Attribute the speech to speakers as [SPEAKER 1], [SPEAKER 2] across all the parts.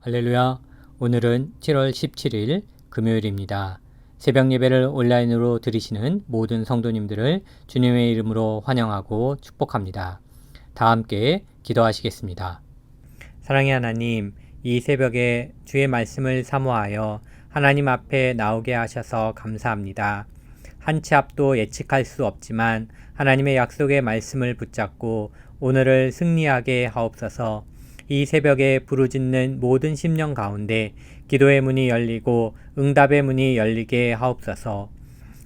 [SPEAKER 1] 할렐루야. 오늘은 7월 17일 금요일입니다. 새벽 예배를 온라인으로 들으시는 모든 성도님들을 주님의 이름으로 환영하고 축복합니다. 다 함께 기도하시겠습니다. 사랑의 하나님, 이 새벽에 주의 말씀을 사모하여 하나님 앞에 나오게 하셔서 감사합니다. 한 치 앞도 예측할 수 없지만 하나님의 약속의 말씀을 붙잡고 오늘을 승리하게 하옵소서. 이 새벽에 부르짖는 모든 심령 가운데 기도의 문이 열리고 응답의 문이 열리게 하옵소서.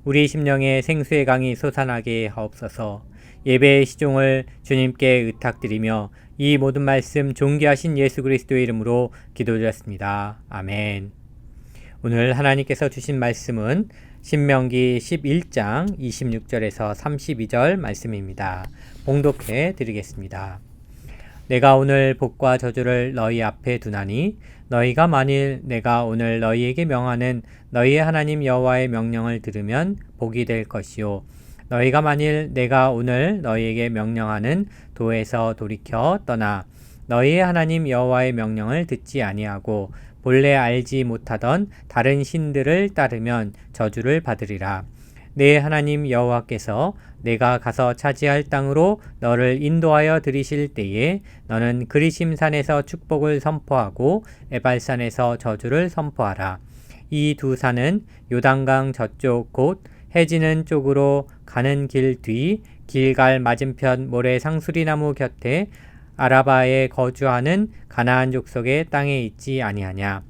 [SPEAKER 1] 우리 심령에 생수의 강이 솟아나게 하옵소서. 예배의 시종을 주님께 의탁드리며 이 모든 말씀 존귀하신 예수 그리스도의 이름으로 기도드렸습니다. 아멘. 오늘 하나님께서 주신 말씀은 신명기 11장 26절에서 32절 말씀입니다. 봉독해 드리겠습니다. 내가 오늘 복과 저주를 너희 앞에 두나니 너희가 만일 내가 오늘 너희에게 명하는 너희의 하나님 여호와의 명령을 들으면 복이 될 것이요 너희가 만일 내가 오늘 너희에게 명령하는 도에서 돌이켜 떠나 너희의 하나님 여호와의 명령을 듣지 아니하고 본래 알지 못하던 다른 신들을 따르면 저주를 받으리라. 내 하나님 여호와께서 내가 가서 차지할 땅으로 너를 인도하여 들이실 때에 너는 그리심 산에서 축복을 선포하고 에발산에서 저주를 선포하라. 이 두 산은 요단강 저쪽 곧 해지는 쪽으로 가는 길 뒤 길갈 맞은편 모래 상수리나무 곁에 아라바에 거주하는 가나안 족속의 땅에 있지 아니하냐.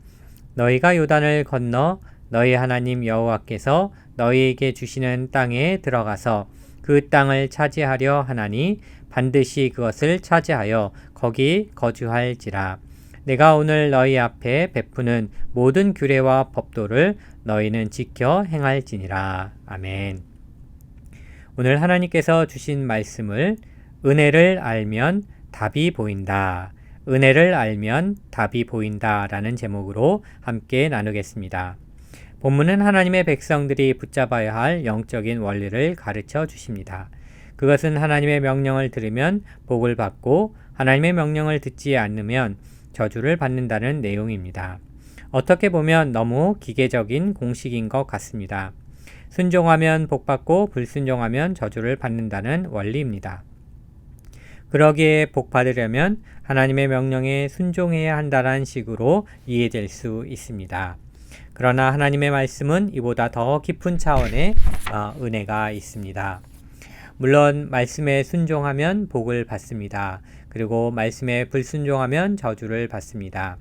[SPEAKER 1] 너희가 요단을 건너 너희 하나님 여호와께서 너희에게 주시는 땅에 들어가서 그 땅을 차지하려 하나니 반드시 그것을 차지하여 거기 거주할지라. 내가 오늘 너희 앞에 베푸는 모든 규례와 법도를 너희는 지켜 행할지니라. 아멘. 오늘 하나님께서 주신 말씀을 은혜를 알면 답이 보인다. 은혜를 알면 답이 보인다 라는 제목으로 함께 나누겠습니다. 본문은 하나님의 백성들이 붙잡아야 할 영적인 원리를 가르쳐 주십니다. 그것은 하나님의 명령을 들으면 복을 받고 하나님의 명령을 듣지 않으면 저주를 받는다는 내용입니다. 어떻게 보면 너무 기계적인 공식인 것 같습니다. 순종하면 복 받고 불순종하면 저주를 받는다는 원리입니다. 그러기에 복 받으려면 하나님의 명령에 순종해야 한다는 식으로 이해될 수 있습니다. 그러나 하나님의 말씀은 이보다 더 깊은 차원의 은혜가 있습니다. 물론 말씀에 순종하면 복을 받습니다. 그리고 말씀에 불순종하면 저주를 받습니다.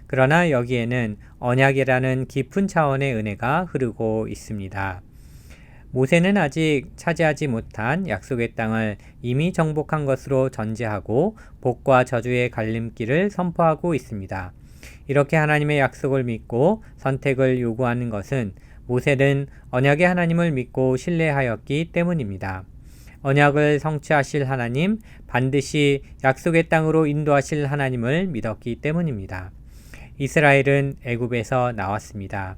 [SPEAKER 1] 그러나 여기에는 언약이라는 깊은 차원의 은혜가 흐르고 있습니다. 모세는 아직 차지하지 못한 약속의 땅을 이미 정복한 것으로 전제하고 복과 저주의 갈림길을 선포하고 있습니다. 이렇게 하나님의 약속을 믿고 선택을 요구하는 것은 모세는 언약의 하나님을 믿고 신뢰하였기 때문입니다. 언약을 성취하실 하나님, 반드시 약속의 땅으로 인도하실 하나님을 믿었기 때문입니다. 이스라엘은 애굽에서 나왔습니다.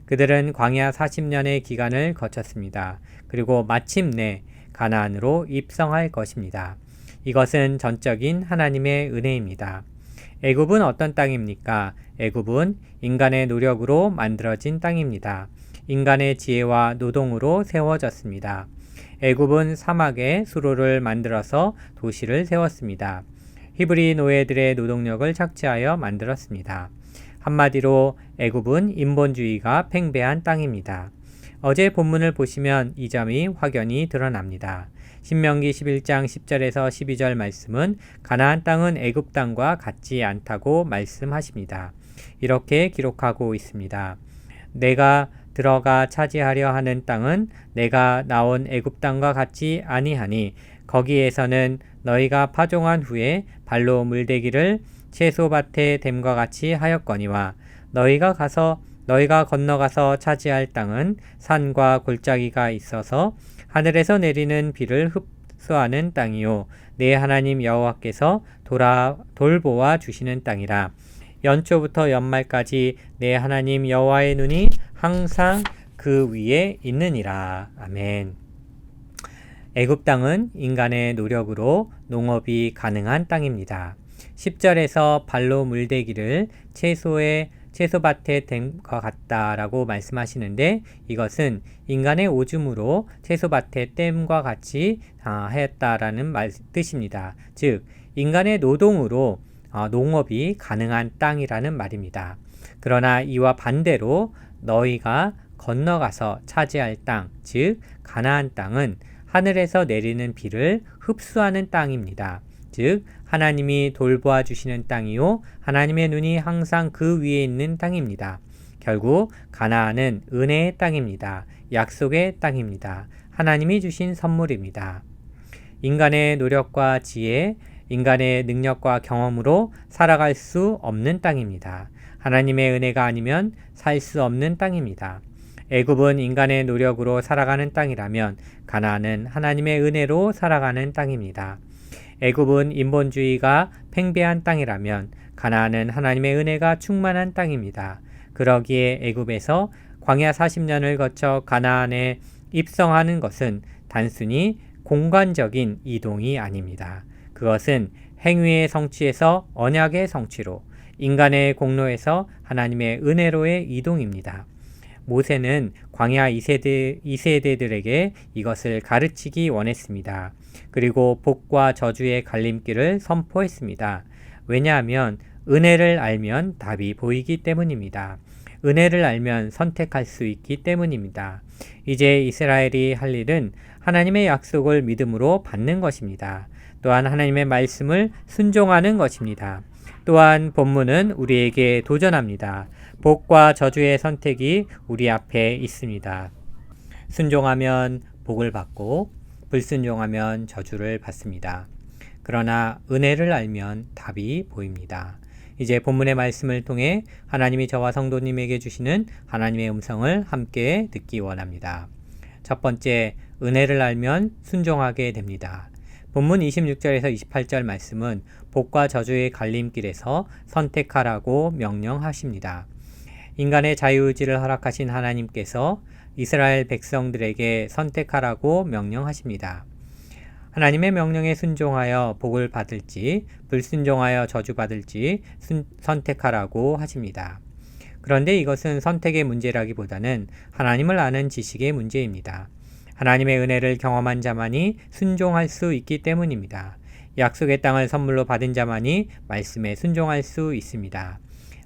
[SPEAKER 1] 그들은 광야 40년의 기간을 거쳤습니다. 그리고 마침내 가나안으로 입성할 것입니다. 이것은 전적인 하나님의 은혜입니다. 애굽은 어떤 땅입니까? 애굽은 인간의 노력으로 만들어진 땅입니다. 인간의 지혜와 노동으로 세워졌습니다. 애굽은 사막에 수로를 만들어서 도시를 세웠습니다. 히브리 노예들의 노동력을 착취하여 만들었습니다. 한마디로 애굽은 인본주의가 팽배한 땅입니다. 어제 본문을 보시면 이 점이 확연히 드러납니다. 신명기 11장 10절에서 12절 말씀은 가나안 땅은 애굽 땅과 같지 않다고 말씀하십니다. 이렇게 기록하고 있습니다. 내가 들어가 차지하려 하는 땅은 내가 나온 애굽 땅과 같지 아니하니 거기에서는 너희가 파종한 후에 발로 물대기를 채소밭에 댐과 같이 하였거니와 너희가 건너가서 차지할 땅은 산과 골짜기가 있어서 하늘에서 내리는 비를 흡수하는 땅이요 내 하나님 여호와께서 돌보아 주시는 땅이라. 연초부터 연말까지 내 하나님 여호와의 눈이 항상 그 위에 있느니라. 아멘. 애굽 땅은 인간의 노력으로 농업이 가능한 땅입니다. 10절에서 발로 물대기를 채소밭에 댄 것 같다라고 말씀하시는데, 이것은 인간의 오줌으로 채소밭에 댐과 같이 하였다라는 뜻입니다. 즉 인간의 노동으로 농업이 가능한 땅이라는 말입니다. 그러나 이와 반대로 너희가 건너가서 차지할 땅, 즉 가나안 땅은 하늘에서 내리는 비를 흡수하는 땅입니다. 즉 하나님이 돌보아 주시는 땅이요, 하나님의 눈이 항상 그 위에 있는 땅입니다. 결국 가나안은 은혜의 땅입니다. 약속의 땅입니다. 하나님이 주신 선물입니다. 인간의 노력과 지혜, 인간의 능력과 경험으로 살아갈 수 없는 땅입니다. 하나님의 은혜가 아니면 살 수 없는 땅입니다. 애굽은 인간의 노력으로 살아가는 땅이라면 가나안은 하나님의 은혜로 살아가는 땅입니다. 애굽은 인본주의가 팽배한 땅이라면 가나안은 하나님의 은혜가 충만한 땅입니다. 그러기에 애굽에서 광야 40년을 거쳐 가나안에 입성하는 것은 단순히 공간적인 이동이 아닙니다. 그것은 행위의 성취에서 언약의 성취로, 인간의 공로에서 하나님의 은혜로의 이동입니다. 모세는 광야 2세대들에게 이것을 가르치기 원했습니다. 그리고 복과 저주의 갈림길을 선포했습니다. 왜냐하면 은혜를 알면 답이 보이기 때문입니다. 은혜를 알면 선택할 수 있기 때문입니다. 이제 이스라엘이 할 일은 하나님의 약속을 믿음으로 받는 것입니다. 또한 하나님의 말씀을 순종하는 것입니다. 또한 본문은 우리에게 도전합니다. 복과 저주의 선택이 우리 앞에 있습니다. 순종하면 복을 받고 불순종하면 저주를 받습니다. 그러나 은혜를 알면 답이 보입니다. 이제 본문의 말씀을 통해 하나님이 저와 성도님에게 주시는 하나님의 음성을 함께 듣기 원합니다. 첫 번째, 은혜를 알면 순종하게 됩니다. 본문 26절에서 28절 말씀은 복과 저주의 갈림길에서 선택하라고 명령하십니다. 인간의 자유의지를 허락하신 하나님께서 이스라엘 백성들에게 선택하라고 명령하십니다. 하나님의 명령에 순종하여 복을 받을지 불순종하여 저주받을지 선택하라고 하십니다. 그런데 이것은 선택의 문제라기보다는 하나님을 아는 지식의 문제입니다. 하나님의 은혜를 경험한 자만이 순종할 수 있기 때문입니다. 약속의 땅을 선물로 받은 자만이 말씀에 순종할 수 있습니다.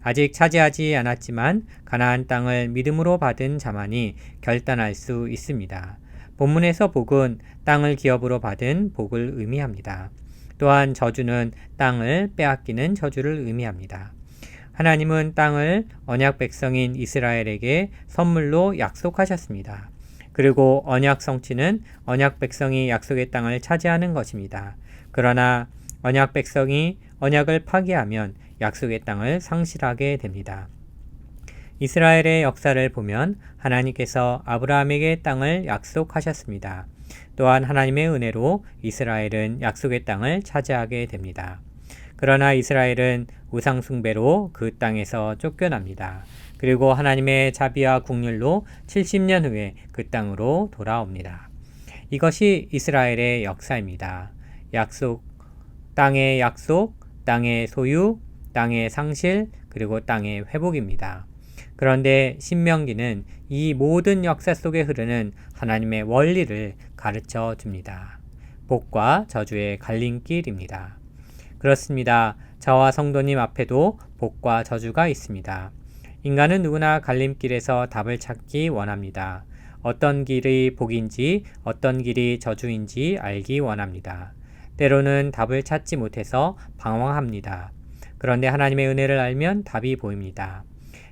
[SPEAKER 1] 아직 차지하지 않았지만 가나안 땅을 믿음으로 받은 자만이 결단할 수 있습니다. 본문에서 복은 땅을 기업으로 받은 복을 의미합니다. 또한 저주는 땅을 빼앗기는 저주를 의미합니다. 하나님은 땅을 언약 백성인 이스라엘에게 선물로 약속하셨습니다. 그리고 언약 성취는 언약 백성이 약속의 땅을 차지하는 것입니다. 그러나 언약 백성이 언약을 파기하면 약속의 땅을 상실하게 됩니다. 이스라엘의 역사를 보면 하나님께서 아브라함에게 땅을 약속하셨습니다. 또한 하나님의 은혜로 이스라엘은 약속의 땅을 차지하게 됩니다. 그러나 이스라엘은 우상 숭배로 그 땅에서 쫓겨납니다. 그리고 하나님의 자비와 국률로 70년 후에 그 땅으로 돌아옵니다. 이것이 이스라엘의 역사입니다. 땅의 약속, 땅의 소유, 땅의 상실, 그리고 땅의 회복입니다. 그런데 신명기는 이 모든 역사 속에 흐르는 하나님의 원리를 가르쳐 줍니다. 복과 저주의 갈림길입니다. 그렇습니다. 저와 성도님 앞에도 복과 저주가 있습니다. 인간은 누구나 갈림길에서 답을 찾기 원합니다. 어떤 길이 복인지 어떤 길이 저주인지 알기 원합니다. 때로는 답을 찾지 못해서 방황합니다. 그런데 하나님의 은혜를 알면 답이 보입니다.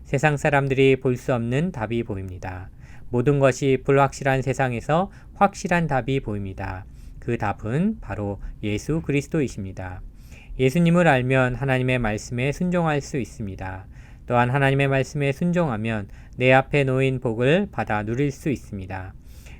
[SPEAKER 1] 세상 사람들이 볼 수 없는 답이 보입니다. 모든 것이 불확실한 세상에서 확실한 답이 보입니다. 그 답은 바로 예수 그리스도이십니다. 예수님을 알면 하나님의 말씀에 순종할 수 있습니다. 또한 하나님의 말씀에 순종하면 내 앞에 놓인 복을 받아 누릴 수 있습니다.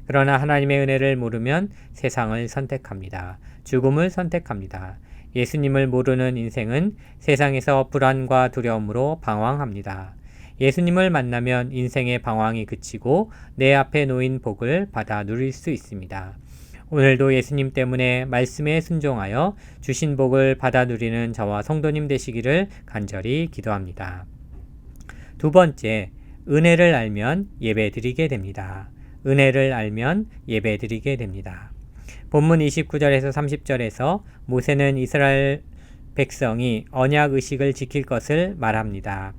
[SPEAKER 1] 그러나 하나님의 은혜를 모르면 세상을 선택합니다. 죽음을 선택합니다. 예수님을 모르는 인생은 세상에서 불안과 두려움으로 방황합니다. 예수님을 만나면 인생의 방황이 그치고 내 앞에 놓인 복을 받아 누릴 수 있습니다. 오늘도 예수님 때문에 말씀에 순종하여 주신 복을 받아 누리는 저와 성도님 되시기를 간절히 기도합니다. 두 번째, 은혜를 알면 예배드리게 됩니다. 은혜를 알면 예배드리게 됩니다. 본문 29절에서 30절에서 모세는 이스라엘 백성이 언약 의식을 지킬 것을 말합니다.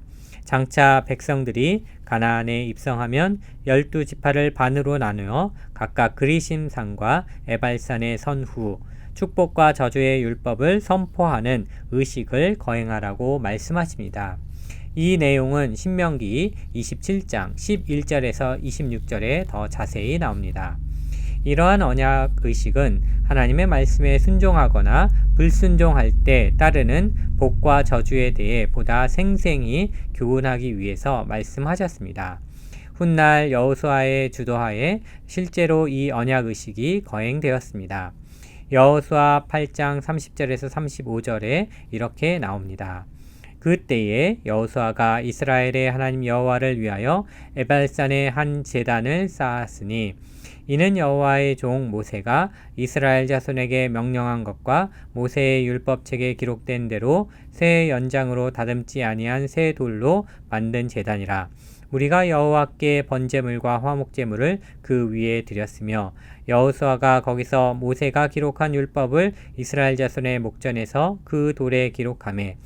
[SPEAKER 1] 장차 백성들이 가나안에 입성하면 12지파를 반으로 나누어 각각 그리심산과 에발산에 선 후 축복과 저주의 율법을 선포하는 의식을 거행하라고 말씀하십니다. 이 내용은 신명기 27장 11절에서 26절에 더 자세히 나옵니다. 이러한 언약 의식은 하나님의 말씀에 순종하거나 불순종할 때 따르는 복과 저주에 대해 보다 생생히 교훈하기 위해서 말씀하셨습니다. 훗날 여호수아의 주도하에 실제로 이 언약 의식이 거행되었습니다. 여호수아 8장 30절에서 35절에 이렇게 나옵니다. 그때에 여호수아가 이스라엘의 하나님 여호와를 위하여 에발산에 한 제단을 쌓았으니 이는 여호와의 종 모세가 이스라엘 자손에게 명령한 것과 모세의 율법책에 기록된 대로 새 연장으로 다듬지 아니한 새 돌로 만든 제단이라. 우리가 여호와께 번제물과 화목제물을 그 위에 드렸으며 여호수아가 거기서 모세가 기록한 율법을 이스라엘 자손의 목전에서 그 돌에 기록하매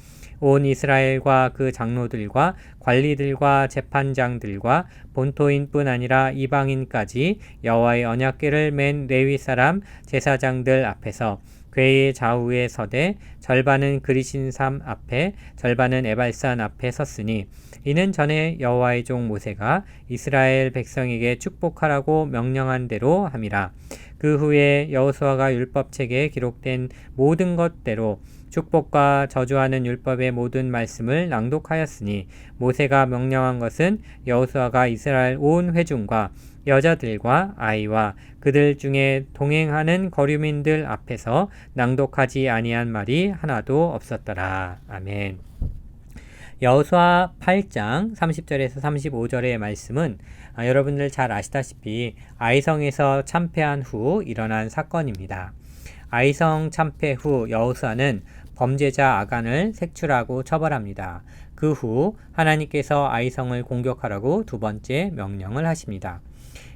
[SPEAKER 1] 온 이스라엘과 그 장로들과 관리들과 재판장들과 본토인뿐 아니라 이방인까지 여호와의 언약궤를 맨 레위 사람 제사장들 앞에서 궤의 좌우에 서되 절반은 그리신산 앞에 절반은 에발산 앞에 섰으니 이는 전에 여호와의 종 모세가 이스라엘 백성에게 축복하라고 명령한 대로 함이라. 그 후에 여호수아가 율법책에 기록된 모든 것대로 축복과 저주하는 율법의 모든 말씀을 낭독하였으니 모세가 명령한 것은 여호수아가 이스라엘 온 회중과 여자들과 아이와 그들 중에 동행하는 거류민들 앞에서 낭독하지 아니한 말이 하나도 없었더라. 아멘. 여호수아 8장 30절에서 35절의 말씀은 여러분들 잘 아시다시피 아이성에서 참패한 후 일어난 사건입니다. 아이성 참패 후 여호수아는 범죄자 아간을 색출하고 처벌합니다. 그 후 하나님께서 아이성을 공격하라고 두 번째 명령을 하십니다.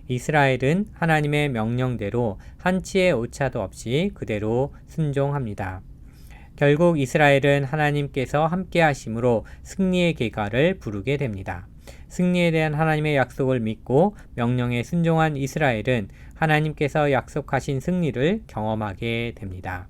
[SPEAKER 1] 이스라엘은 하나님의 명령대로 한치의 오차도 없이 그대로 순종합니다. 결국 이스라엘은 하나님께서 함께 하심으로 승리의 계가를 부르게 됩니다. 승리에 대한 하나님의 약속을 믿고 명령에 순종한 이스라엘은 하나님께서 약속하신 승리를 경험하게 됩니다.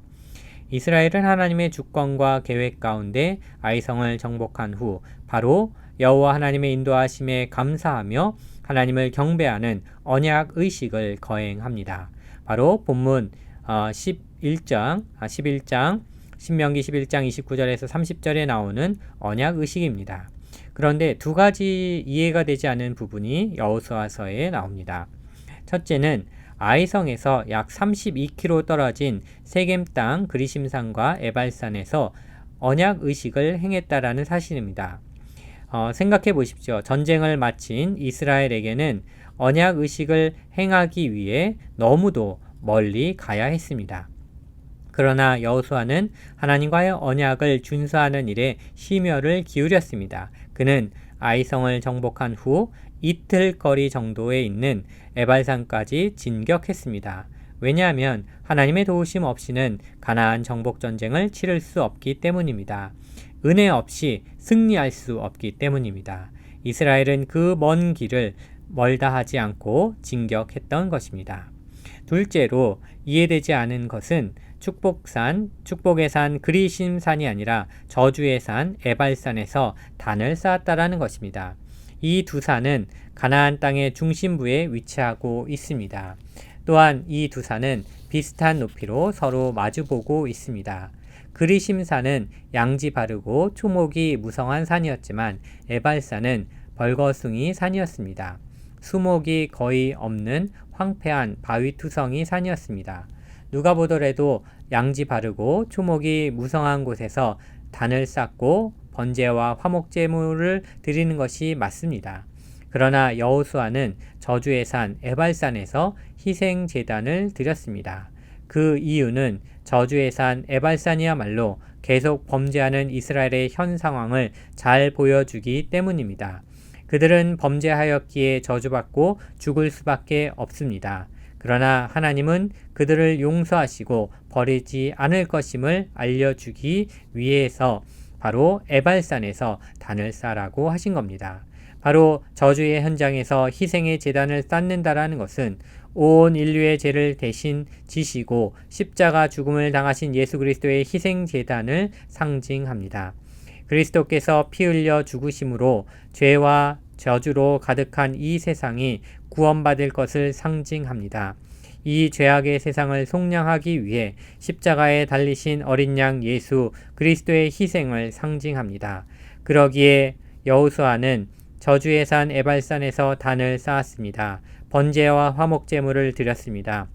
[SPEAKER 1] 이스라엘은 하나님의 주권과 계획 가운데 아이성을 정복한 후 바로 여호와 하나님의 인도하심에 감사하며 하나님을 경배하는 언약 의식을 거행합니다. 바로 본문 11장 신명기 11장 29절에서 30절에 나오는 언약 의식입니다. 그런데 두 가지 이해가 되지 않는 부분이 여호수아서에 나옵니다. 첫째는 아이성에서 약 32km 떨어진 세겜 땅 그리심산과 에발산에서 언약 의식을 행했다라는 사실입니다. 생각해 보십시오. 전쟁을 마친 이스라엘에게는 언약 의식을 행하기 위해 너무도 멀리 가야 했습니다. 그러나 여호수아는 하나님과의 언약을 준수하는 일에 심혈을 기울였습니다. 그는 아이성을 정복한 후 이틀 거리 정도에 있는 에발산까지 진격했습니다. 왜냐하면 하나님의 도우심 없이는 가나안 정복 전쟁을 치를 수 없기 때문입니다. 은혜 없이 승리할 수 없기 때문입니다. 이스라엘은 그 먼 길을 멀다 하지 않고 진격했던 것입니다. 둘째로 이해되지 않은 것은 축복의 산 그리심산이 아니라 저주의 산 에발산에서 단을 쌓았다라는 것입니다. 이 두 산은 가나안 땅의 중심부에 위치하고 있습니다. 또한 이 두 산은 비슷한 높이로 서로 마주보고 있습니다. 그리심산은 양지 바르고 초목이 무성한 산이었지만 에발산은 벌거숭이 산이었습니다. 수목이 거의 없는 황폐한 바위투성이 산이었습니다. 누가 보더라도 양지 바르고 초목이 무성한 곳에서 단을 쌓고 번제와 화목제물을 드리는 것이 맞습니다. 그러나 여호수아는 저주의 산 에발산에서 희생 제단을 드렸습니다. 그 이유는 저주의 산 에발산이야말로 계속 범죄하는 이스라엘의 현 상황을 잘 보여주기 때문입니다. 그들은 범죄하였기에 저주받고 죽을 수밖에 없습니다. 그러나 하나님은 그들을 용서하시고 버리지 않을 것임을 알려주기 위해서 바로 에발산에서 단을 쌓으라고 하신 겁니다. 바로 저주의 현장에서 희생의 제단을 쌓는다라는 것은 온 인류의 죄를 대신 지시고 십자가 죽음을 당하신 예수 그리스도의 희생 제단을 상징합니다. 그리스도께서 피 흘려 죽으심으로 죄와 저주로 가득한 이 세상이 구원받을 것을 상징합니다. 이 죄악의 세상을 속량하기 위해 십자가에 달리신 어린 양 예수 그리스도의 희생을 상징합니다. 그러기에 여호수아는 저주의 산 에발산에서 단을 쌓았습니다. 번제와 화목 제물을 드렸습니다.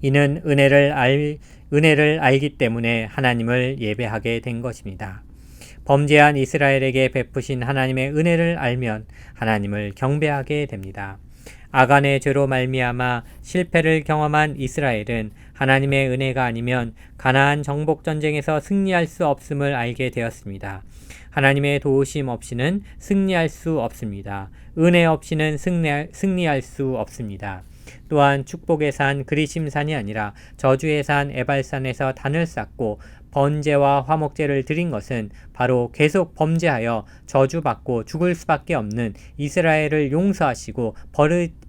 [SPEAKER 1] 이는 은혜를 알기 때문에 하나님을 예배하게 된 것입니다. 범죄한 이스라엘에게 베푸신 하나님의 은혜를 알면 하나님을 경배하게 됩니다. 아간의 죄로 말미암아 실패를 경험한 이스라엘은 하나님의 은혜가 아니면 가나안 정복 전쟁에서 승리할 수 없음을 알게 되었습니다. 하나님의 도우심 없이는 승리할 수 없습니다. 은혜 없이는 승리할 수 없습니다. 또한 축복의 산 그리심산이 아니라 저주의 산 에발산에서 단을 쌓고 번제와 화목제를 드린 것은 바로 계속 범죄하여 저주받고 죽을 수밖에 없는 이스라엘을 용서하시고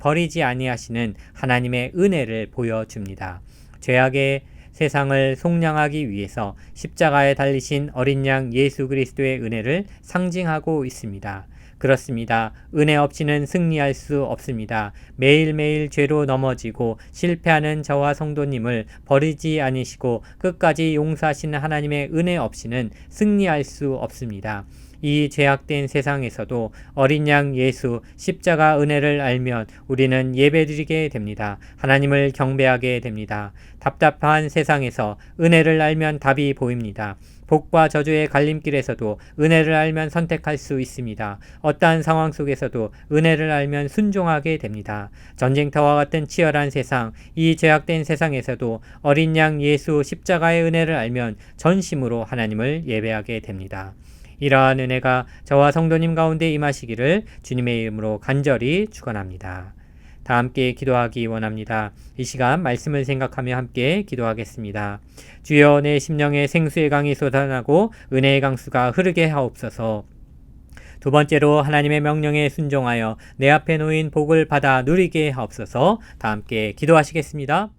[SPEAKER 1] 버리지 아니하시는 하나님의 은혜를 보여줍니다. 죄악의 세상을 속량하기 위해서 십자가에 달리신 어린 양 예수 그리스도의 은혜를 상징하고 있습니다. 그렇습니다. 은혜 없이는 승리할 수 없습니다. 매일매일 죄로 넘어지고 실패하는 저와 성도님을 버리지 아니시고 끝까지 용서하시는 하나님의 은혜 없이는 승리할 수 없습니다. 이 죄악된 세상에서도 어린 양 예수 십자가 은혜를 알면 우리는 예배드리게 됩니다. 하나님을 경배하게 됩니다. 답답한 세상에서 은혜를 알면 답이 보입니다. 복과 저주의 갈림길에서도 은혜를 알면 선택할 수 있습니다. 어떠한 상황 속에서도 은혜를 알면 순종하게 됩니다. 전쟁터와 같은 치열한 세상, 이 죄악된 세상에서도 어린 양 예수 십자가의 은혜를 알면 전심으로 하나님을 예배하게 됩니다. 이러한 은혜가 저와 성도님 가운데 임하시기를 주님의 이름으로 간절히 축원합니다. 다 함께 기도하기 원합니다. 이 시간 말씀을 생각하며 함께 기도하겠습니다. 주여, 내 심령에 생수의 강이 솟아나고 은혜의 강수가 흐르게 하옵소서. 두 번째로 하나님의 명령에 순종하여 내 앞에 놓인 복을 받아 누리게 하옵소서. 다 함께 기도하시겠습니다.